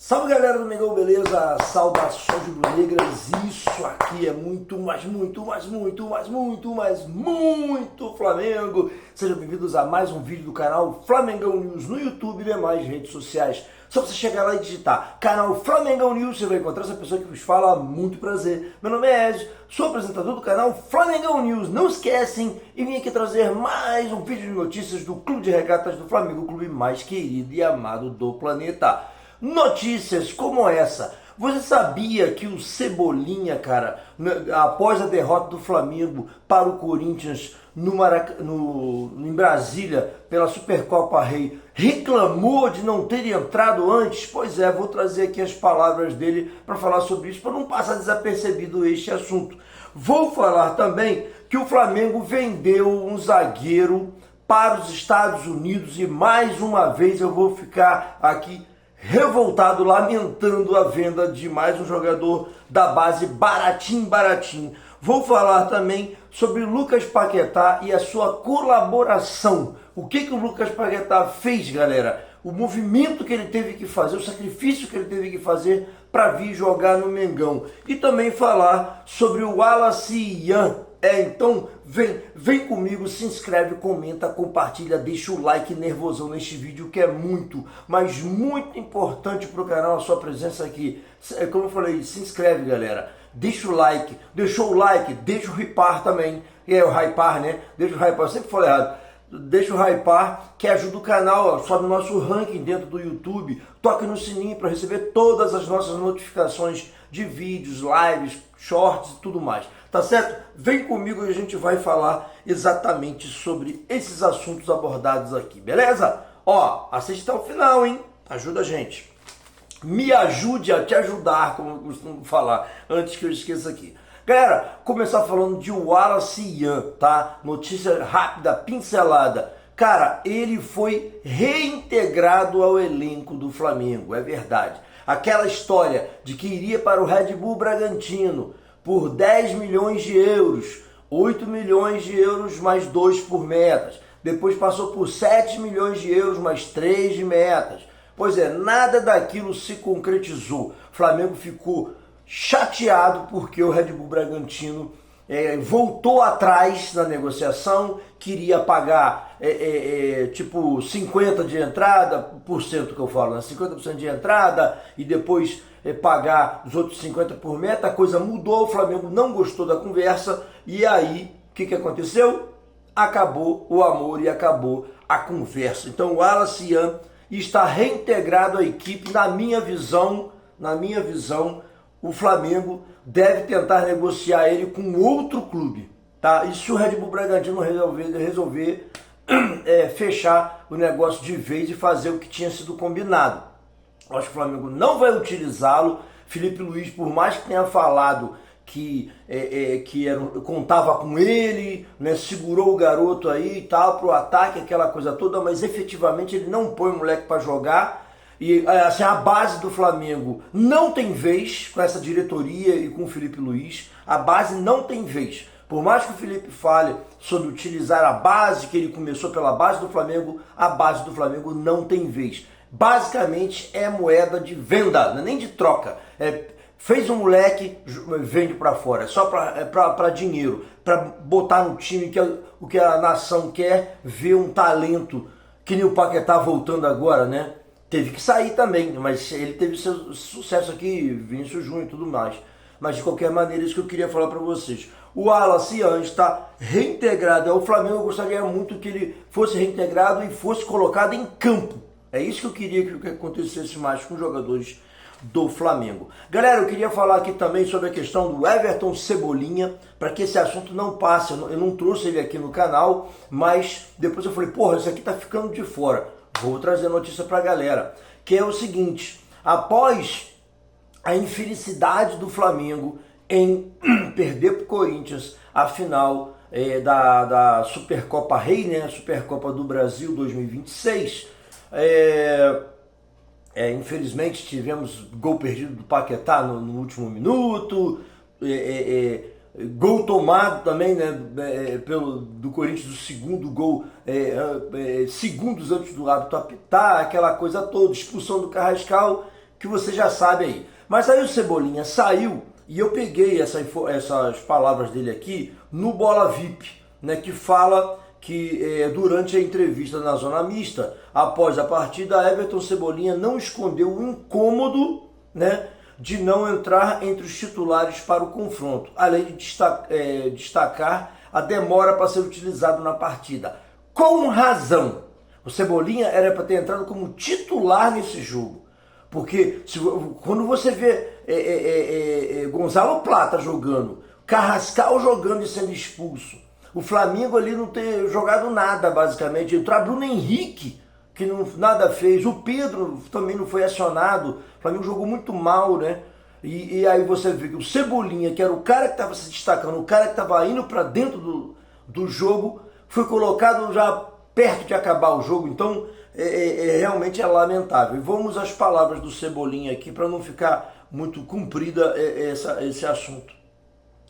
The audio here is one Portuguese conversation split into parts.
Salve galera do Mengão, beleza? Saudações rubro-negras, isso aqui é muito Flamengo. Sejam bem-vindos a mais um vídeo do canal Flamengão News no YouTube e demais redes sociais. Só você chegar lá e digitar canal Flamengão News, você vai encontrar essa pessoa que vos fala, muito prazer. Meu nome é Ezio, sou apresentador do canal Flamengão News. Não esquecem, e vim aqui trazer mais um vídeo de notícias do Clube de Regatas do Flamengo, o clube mais querido e amado do planeta. Notícias como essa. Você sabia que o Cebolinha, cara, após a derrota do Flamengo para o Corinthians em Brasília pela Supercopa Rei, reclamou de não ter entrado antes? Pois é, vou trazer aqui as palavras dele para falar sobre isso, para não passar desapercebido este assunto. Vou falar também que o Flamengo vendeu um zagueiro para os Estados Unidos e mais uma vez eu vou ficar aqui revoltado, lamentando a venda de mais um jogador da base baratinho. Vou falar também sobre Lucas Paquetá e a sua colaboração. O que o Lucas Paquetá fez, galera? O movimento que ele teve que fazer, o sacrifício que ele teve que fazer para vir jogar no Mengão. E também falar sobre o Wallace Ian. Então vem comigo, se inscreve, comenta, compartilha, deixa o like nervosão neste vídeo que é muito, mas muito importante para o canal a sua presença aqui. Como eu falei, se inscreve, galera, deixa o like, deixou o like, deixa o hypar também, o hypar, né? Deixa o hypar, eu sempre falei errado. Deixa o hypar, que ajuda o canal, sobe o nosso ranking dentro do YouTube, toque no sininho para receber todas as nossas notificações de vídeos, lives, shorts e tudo mais, tá certo? Vem comigo e a gente vai falar exatamente sobre esses assuntos abordados aqui, beleza? Ó, assiste até o final, hein? Ajuda a gente. Me ajude a te ajudar, como eu costumo falar, antes que eu esqueça aqui. Galera, começar falando de Wallace Ian, tá? Notícia rápida, pincelada. Cara, ele foi reintegrado ao elenco do Flamengo, é verdade. Aquela história de que iria para o Red Bull Bragantino por 10 milhões de euros, 8 milhões de euros mais 2 por metas. Depois passou por 7 milhões de euros mais 3 de metas. Pois é, nada daquilo se concretizou. O Flamengo ficou chateado porque o Red Bull Bragantino voltou atrás na negociação, queria pagar tipo 50% de entrada, por cento que eu falo, né? 50% de entrada e depois pagar os outros 50% por meta. A coisa mudou, o Flamengo não gostou da conversa e aí o que aconteceu? Acabou o amor e acabou a conversa. Então o Wallace Ian está reintegrado à equipe. Na minha visão, o Flamengo deve tentar negociar ele com outro clube, tá? E se o Red Bull Bragantino resolver fechar o negócio de vez e fazer o que tinha sido combinado. Acho que o Flamengo não vai utilizá-lo. Felipe Luiz, por mais que tenha falado que contava com ele, né, segurou o garoto aí e tal, pro ataque, aquela coisa toda, mas efetivamente ele não põe o moleque para jogar. E assim, a base do Flamengo não tem vez com essa diretoria e com o Felipe Luiz. A base não tem vez. Por mais que o Felipe fale sobre utilizar a base, que ele começou pela base do Flamengo, a base do Flamengo não tem vez. Basicamente é moeda de venda, não é nem de troca. Fez um moleque, vende para fora, só para dinheiro, para botar no time o que a nação quer, ver um talento, que nem o Paquetá voltando agora, né? Teve que sair também, mas ele teve seu sucesso aqui, Vinícius Júnior e tudo mais. Mas de qualquer maneira, isso que eu queria falar para vocês. O Wallace Ian está reintegrado ao Flamengo. Eu gostaria muito que ele fosse reintegrado e fosse colocado em campo. É isso que eu queria que acontecesse mais com os jogadores do Flamengo. Galera, eu queria falar aqui também sobre a questão do Everton Cebolinha, para que esse assunto não passe. Eu não trouxe ele aqui no canal, mas depois eu falei, porra, isso aqui tá ficando de fora. Vou trazer notícia pra galera, que é o seguinte: após a infelicidade do Flamengo em perder pro Corinthians a final da Supercopa Rei, né, Supercopa do Brasil 2026, infelizmente tivemos gol perdido do Paquetá no último minuto, gol tomado também, né, do Corinthians, o segundo gol segundos antes do árbitro apitar, aquela coisa toda, expulsão do Carrascal, que você já sabe aí. Mas aí o Cebolinha saiu e eu peguei essas palavras dele aqui no Bola VIP, né, que fala que durante a entrevista na zona mista, após a partida, Everton Cebolinha não escondeu o incômodo, né, de não entrar entre os titulares para o confronto, além de destacar a demora para ser utilizado na partida. Com razão, o Cebolinha era para ter entrado como titular nesse jogo, porque quando você vê Gonzalo Plata jogando, Carrascal jogando e sendo expulso, o Flamengo ali não ter jogado nada, basicamente. Entrou Bruno Henrique, que nada fez. O Pedro também não foi acionado. O Flamengo jogou muito mal, né? E aí você vê que o Cebolinha, que era o cara que estava se destacando, o cara que estava indo para dentro do jogo, foi colocado já perto de acabar o jogo. Então, realmente é lamentável. E vamos às palavras do Cebolinha aqui, para não ficar muito comprida esse assunto.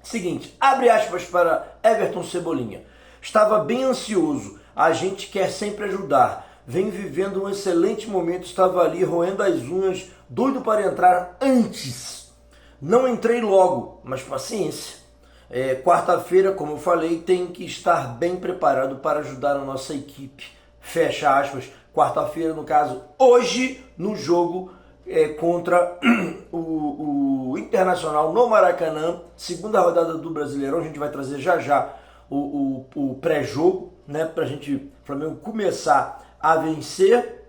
Seguinte, abre aspas para Everton Cebolinha. Estava bem ansioso, a gente quer sempre ajudar. Vem vivendo um excelente momento, estava ali roendo as unhas, doido para entrar antes. Não entrei logo, mas paciência. Quarta-feira, como eu falei, tem que estar bem preparado para ajudar a nossa equipe. Fecha aspas. Quarta-feira, no caso, hoje, no jogo contra o Internacional no Maracanã, segunda rodada do Brasileirão. A gente vai trazer já o pré-jogo, né, para o Flamengo começar a vencer.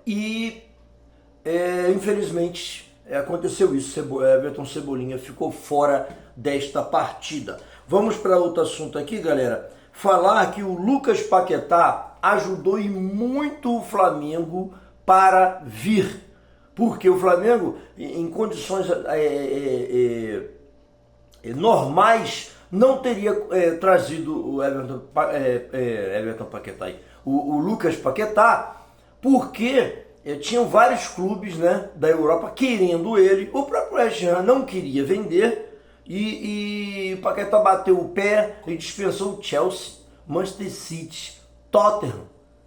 E infelizmente aconteceu isso. Everton Cebolinha ficou fora desta partida. Vamos para outro assunto aqui, galera. Falar que o Lucas Paquetá ajudou e muito o Flamengo para vir. Porque o Flamengo, em condições normais, não teria trazido o Everton Paquetá, o Lucas Paquetá, porque tinham vários clubes, né, da Europa querendo ele. O próprio West Ham não queria vender e o Paquetá bateu o pé e dispensou o Chelsea, Manchester City, Tottenham,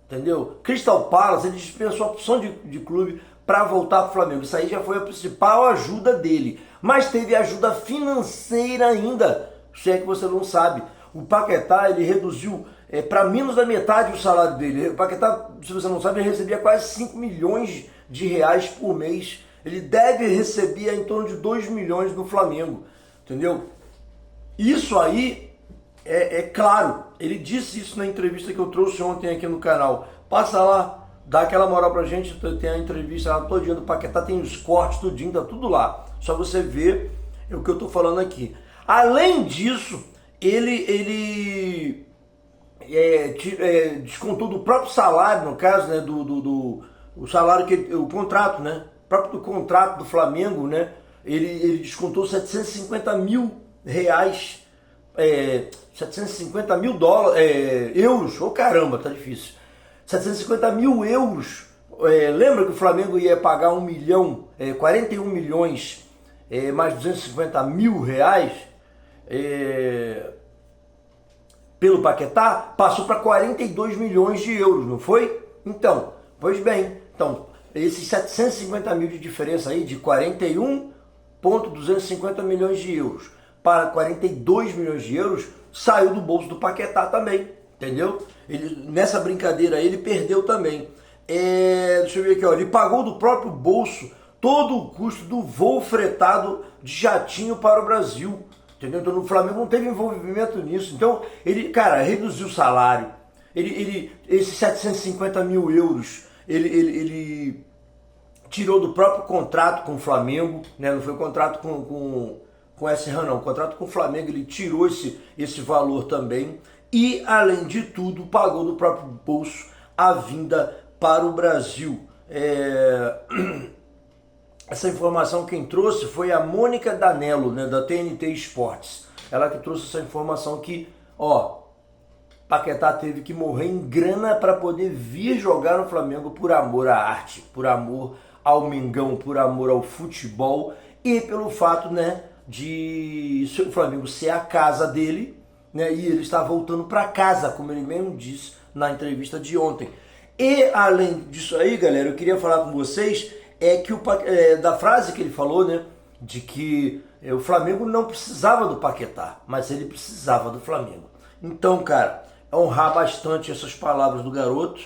entendeu? Crystal Palace. Ele dispensou a opção de clube para voltar para o Flamengo. Isso aí já foi a principal ajuda dele. Mas teve ajuda financeira ainda, se é que você não sabe. O Paquetá, ele reduziu para menos da metade o salário dele. O Paquetá, se você não sabe, ele recebia quase 5 milhões de reais por mês. Ele deve receber em torno de 2 milhões do Flamengo, entendeu? Isso aí é claro. Ele disse isso na entrevista que eu trouxe ontem aqui no canal. Passa lá, dá aquela moral pra gente. Tem a entrevista lá todinha do Paquetá, tem os cortes, tudinho, tá tudo lá. Só você ver o que eu tô falando aqui. Além disso, ele descontou do próprio salário, no caso, né, o salário o contrato, né, próprio do contrato do Flamengo, né, ele descontou 750 mil reais, 750 mil euros, caramba, tá difícil, 750 mil euros. Lembra que o Flamengo ia pagar 1 milhão, 41 milhões, mais 250 mil reais, pelo Paquetá? Passou para 42 milhões de euros, não foi? Então, pois bem, esses 750 mil de diferença aí, de 41,250 milhões de euros para 42 milhões de euros, saiu do bolso do Paquetá também, entendeu? Nessa brincadeira aí, ele perdeu também. Deixa eu ver aqui, ó, ele pagou do próprio bolso todo o custo do voo fretado de jatinho para o Brasil, entendeu? Então o Flamengo não teve envolvimento nisso. Então ele, cara, reduziu o salário. Esses 750 mil euros, ele tirou do próprio contrato com o Flamengo, né? Não foi contrato com o West Ham, não. O contrato com o Flamengo, ele tirou esse valor também. E, além de tudo, pagou do próprio bolso a vinda para o Brasil. Essa informação quem trouxe foi a Mônica Danello, né, da TNT Esportes. Ela que trouxe essa informação que, Paquetá teve que morrer em grana para poder vir jogar no Flamengo por amor à arte, por amor ao Mengão, por amor ao futebol e pelo fato, né, de o Flamengo ser a casa dele, né, e ele está voltando para casa, como ele mesmo disse na entrevista de ontem. E além disso aí, galera, eu queria falar com vocês é que da frase que ele falou, né, de que o Flamengo não precisava do Paquetá, mas ele precisava do Flamengo. Então, cara, honrar bastante essas palavras do garoto,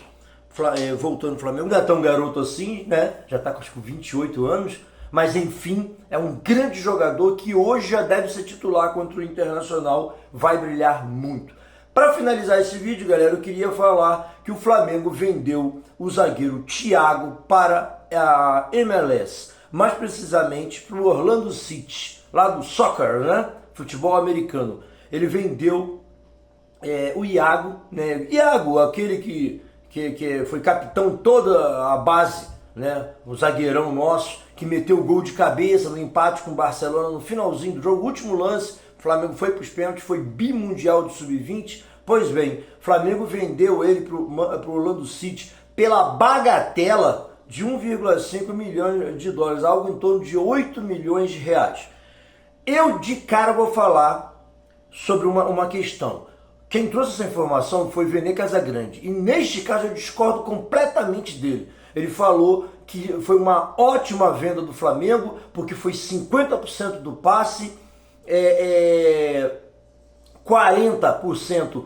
voltando ao Flamengo, não é tão garoto assim, né, já tá com acho que 28 anos, mas enfim, é um grande jogador que hoje já deve ser titular contra o Internacional, vai brilhar muito. Para finalizar esse vídeo, galera, eu queria falar que o Flamengo vendeu o zagueiro Thiago para a MLS, mais precisamente para o Orlando City, lá do soccer, né? Futebol americano. Ele vendeu o Iago, né? Iago, aquele que foi capitão toda a base, né? O zagueirão nosso, que meteu o gol de cabeça no empate com o Barcelona no finalzinho do jogo, último lance. O Flamengo foi para os pênaltis, foi bimundial de sub-20. Pois bem, o Flamengo vendeu ele para o Orlando City pela bagatela de 1,5 milhões de dólares, algo em torno de 8 milhões de reais. Eu de cara vou falar sobre uma questão. Quem trouxe essa informação foi Vene Casagrande, e neste caso eu discordo completamente dele. Ele falou que foi uma ótima venda do Flamengo, porque foi 50% do passe, 40%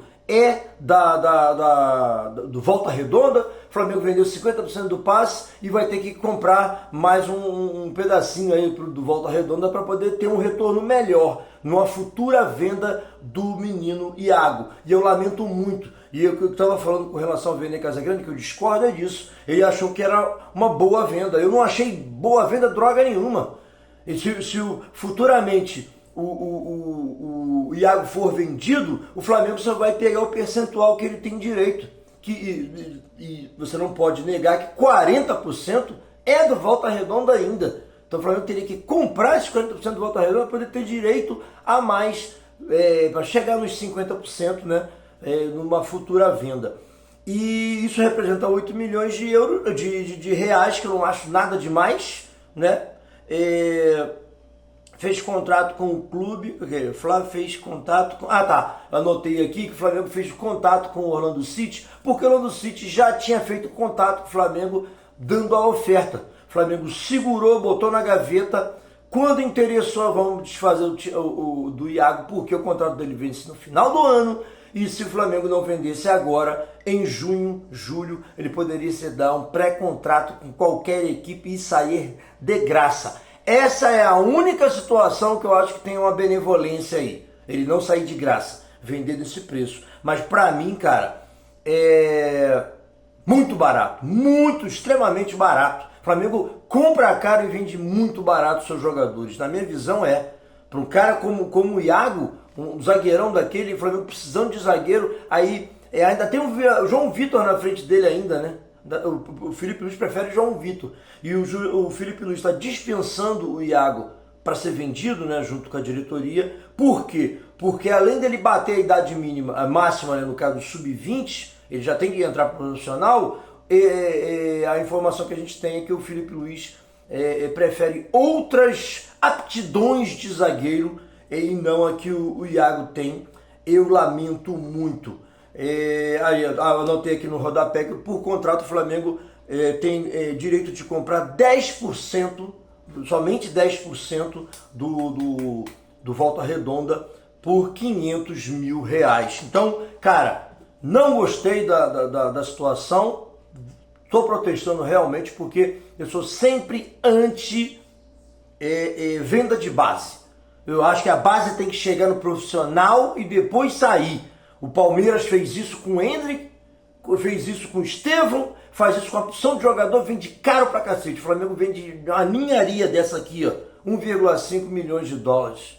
do Volta Redonda. O Flamengo vendeu 50% do passe e vai ter que comprar mais um pedacinho aí do Volta Redonda para poder ter um retorno melhor numa futura venda do menino Iago. E eu lamento muito. E eu estava falando com relação ao Vene Casagrande, que eu discordo disso. Ele achou que era uma boa venda. Eu não achei boa venda droga nenhuma. E se futuramente o Iago for vendido, o Flamengo só vai pegar o percentual que ele tem direito. E você não pode negar que 40% é do Volta Redonda ainda. Então o Flamengo teria que comprar esses 40% do Volta Redonda para poder ter direito a mais, para chegar nos 50%, né, numa futura venda. E isso representa 8 milhões de euros, de reais, que eu não acho nada demais, né? Fez contrato com o clube, o Flávio fez contato com... anotei aqui que o Flamengo fez contato com o Orlando City, porque o Orlando City já tinha feito contato com o Flamengo dando a oferta. O Flamengo segurou, botou na gaveta. Quando interessou, vamos desfazer do Iago, porque o contrato dele vence no final do ano, e se o Flamengo não vendesse agora, em junho, julho, ele poderia se dar um pré-contrato com qualquer equipe e sair de graça. Essa é a única situação que eu acho que tem uma benevolência aí. Ele não sair de graça, vender desse preço. Mas pra mim, cara, é muito barato. Muito, extremamente barato. O Flamengo compra caro e vende muito barato os seus jogadores. Na minha visão para um cara como o Iago, um zagueirão daquele, o Flamengo precisando de zagueiro, aí ainda tem o João Vitor na frente dele ainda, né? O Felipe Luiz prefere João Vitor. E o Felipe Luiz está dispensando o Iago para ser vendido, né, junto com a diretoria. Por quê? Porque além dele bater a idade mínima, a máxima, né, no caso do sub-20, ele já tem que entrar para o profissional. A informação que a gente tem é que o Felipe Luiz prefere outras aptidões de zagueiro e não a que o Iago tem. Eu lamento muito. Anotei aqui no rodapé que por contrato o Flamengo tem direito de comprar 10%, somente 10% do Volta Redonda por 500 mil reais. Então, cara, não gostei da situação, estou protestando realmente porque eu sou sempre anti venda de base. Eu acho que a base tem que chegar no profissional e depois sair. O Palmeiras fez isso com o Endrick, fez isso com o Estevão, faz isso com a opção de jogador, vende caro pra cacete. O Flamengo vende uma ninharia dessa aqui, ó, 1,5 milhões de dólares.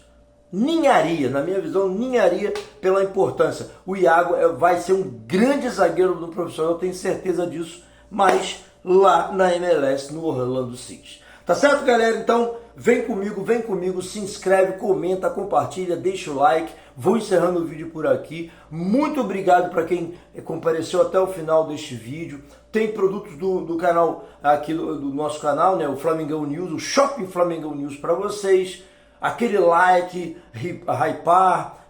Ninharia, na minha visão, ninharia pela importância. O Iago vai ser um grande zagueiro do profissional, eu tenho certeza disso, mas lá na MLS, no Orlando City. Tá certo, galera? Então, vem comigo, se inscreve, comenta, compartilha, deixa o like. Vou encerrando o vídeo por aqui. Muito obrigado para quem compareceu até o final deste vídeo. Tem produtos do canal, aqui do nosso canal, né? O Flamengão News, o Shopping Flamengão News para vocês. Aquele like, hypar,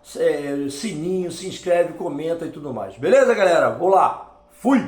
sininho, se inscreve, comenta e tudo mais. Beleza, galera? Vou lá. Fui!